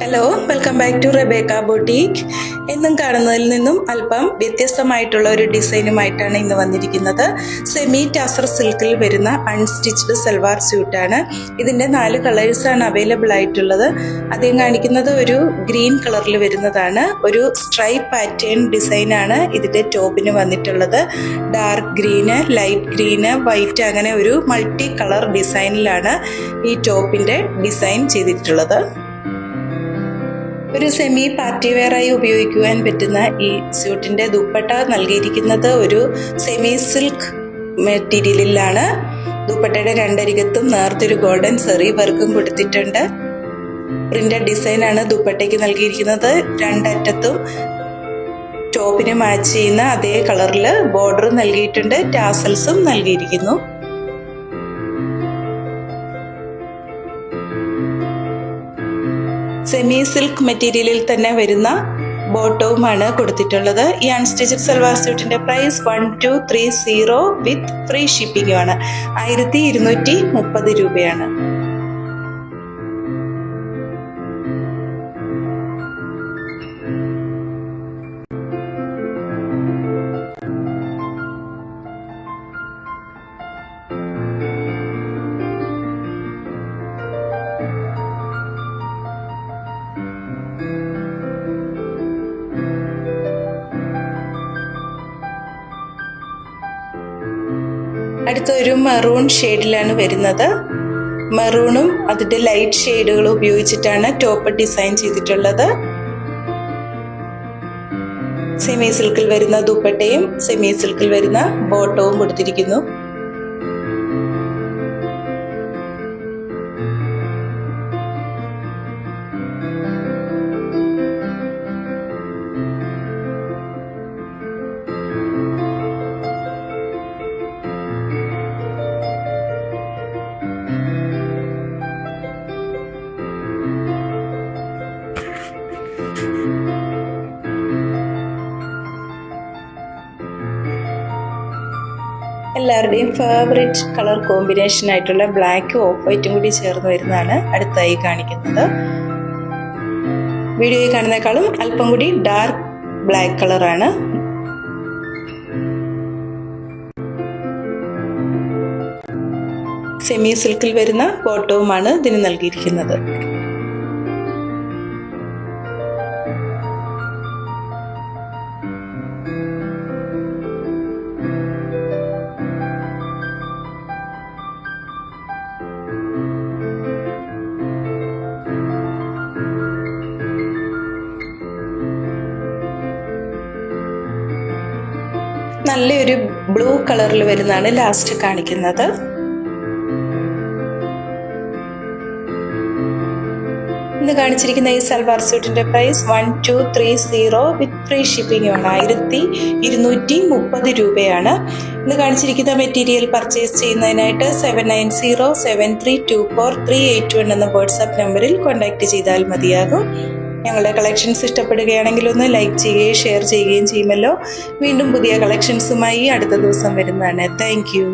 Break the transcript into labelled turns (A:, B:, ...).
A: Hello, welcome back to Rebecca boutique. എന്നും കാണുന്നതിൽ നിന്നും അല്പം വ്യത്യസ്തമായിട്ടുള്ള ഒരു ഡിസൈനുമായിട്ടാണ് ഇന്ന് വന്നിരിക്കുന്നത്. സെമി ടസർ സിൽക്കിൽ വരുന്ന അൺസ്റ്റിച്ച്ഡ് സൽവാർ സ്യൂട്ടാണ്. ഇതിൻ്റെ 4 കളേഴ്സാണ് അവൈലബിൾ ആയിട്ടുള്ളത്. ആദ്യം കാണിക്കുന്നത് ഒരു ഗ്രീൻ കളറിൽ വരുന്നതാണ്. ഒരു സ്ട്രൈപ്പ് പാറ്റേൺ ഡിസൈനാണ് ഇതിൻ്റെ ടോപ്പിന് വന്നിട്ടുള്ളത്. Dark green, light green, white, അങ്ങനെ ഒരു മൾട്ടി കളർ ഡിസൈനിലാണ് ഈ ടോപ്പിൻ്റെ ഡിസൈൻ ചെയ്തിട്ടുള്ളത്. ഒരു സെമി പാർട്ടി വെയറായി ഉപയോഗിക്കുവാൻ പറ്റുന്ന ഈ സ്യൂട്ടിൻ്റെ ദുപ്പട്ട നൽകിയിരിക്കുന്നത് ഒരു സെമി സിൽക്ക് മെറ്റീരിയലിലാണ്. ദുപ്പട്ടയുടെ 2 അരികത്തും നേർത്തൊരു ഗോൾഡൻ സെറി വർക്കും കൊടുത്തിട്ടുണ്ട്. പ്രിന്റഡ് ഡിസൈനാണ് ദുപ്പട്ടയ്ക്ക് നൽകിയിരിക്കുന്നത്. 2 അറ്റത്തും ടോപ്പിന് മാച്ച് ചെയ്യുന്ന അതേ കളറിൽ ബോർഡർ നൽകിയിട്ടുണ്ട്. ടാസൽസും നൽകിയിരിക്കുന്നു. സെമി സിൽക്ക് മെറ്റീരിയലിൽ തന്നെ വരുന്ന ബോട്ടവുമാണ് കൊടുത്തിട്ടുള്ളത്. ഈ അൺസ്റ്റിച്ചഡ് സൽവാർ സ്യൂട്ടിന്റെ പ്രൈസ് 1230 വിത്ത് ഫ്രീ ഷിപ്പിംഗ് ആണ്. 1230 രൂപയാണ്. അടുത്തൊരു മെറൂൺ ഷെയ്ഡിലാണ് വരുന്നത്. മെറൂണും അതിൻ്റെ ലൈറ്റ് ഷെയ്ഡുകളും ഉപയോഗിച്ചിട്ടാണ് ടോപ്പ് ഡിസൈൻ ചെയ്തിട്ടുള്ളത്. സെമി സിൽക്കിൽ വരുന്ന ദുപ്പട്ടയും സെമി സിൽക്കിൽ വരുന്ന ബോട്ടവും കൊടുത്തിരിക്കുന്നു. എല്ലാവരുടെയും ഫേവറേറ്റ് കളർ കോമ്പിനേഷൻ ആയിട്ടുള്ള ബ്ലാക്കും ഓഫ് വൈറ്റും കൂടി ചേർന്ന് വരുന്നതാണ് അടുത്തായി കാണിക്കുന്നത്. വീഡിയോയിൽ കാണുന്നേക്കാളും അല്പം കൂടി ഡാർക്ക് ബ്ലാക്ക് കളറാണ്. സെമി സിൽക്കിൽ വരുന്ന ബോട്ടവുമാണ് ഇതിന് നൽകിയിരിക്കുന്നത്. നല്ലൊരു ബ്ലൂ കളറിൽ വരുന്നതാണ് ലാസ്റ്റ് കാണിക്കുന്നത്. ഇന്ന് കാണിച്ചിരിക്കുന്ന ഈ സൽവാർ സ്യൂട്ടിന്റെ പ്രൈസ് 1230 വിത്ത് ഫ്രീ ഷിപ്പിംഗ് ആണ്. 1230 രൂപയാണ്. ഇന്ന് കാണിച്ചിരിക്കുന്ന മെറ്റീരിയൽ പർച്ചേസ് ചെയ്യുന്നതിനായിട്ട് 7907324381 എന്ന വാട്സാപ്പ് നമ്പറിൽ കോൺടാക്ട് ചെയ്താൽ മതിയാകും. ഞങ്ങളുടെ കളക്ഷൻസ് ഇഷ്ടപ്പെടുകയാണെങ്കിൽ ഒന്ന് ലൈക്ക് ചെയ്യുകയും ഷെയർ ചെയ്യുകയും ചെയ്യുമല്ലോ. വീണ്ടും പുതിയ കളക്ഷൻസുമായി അടുത്ത ദിവസം വരുന്നതാണ്. Thank you.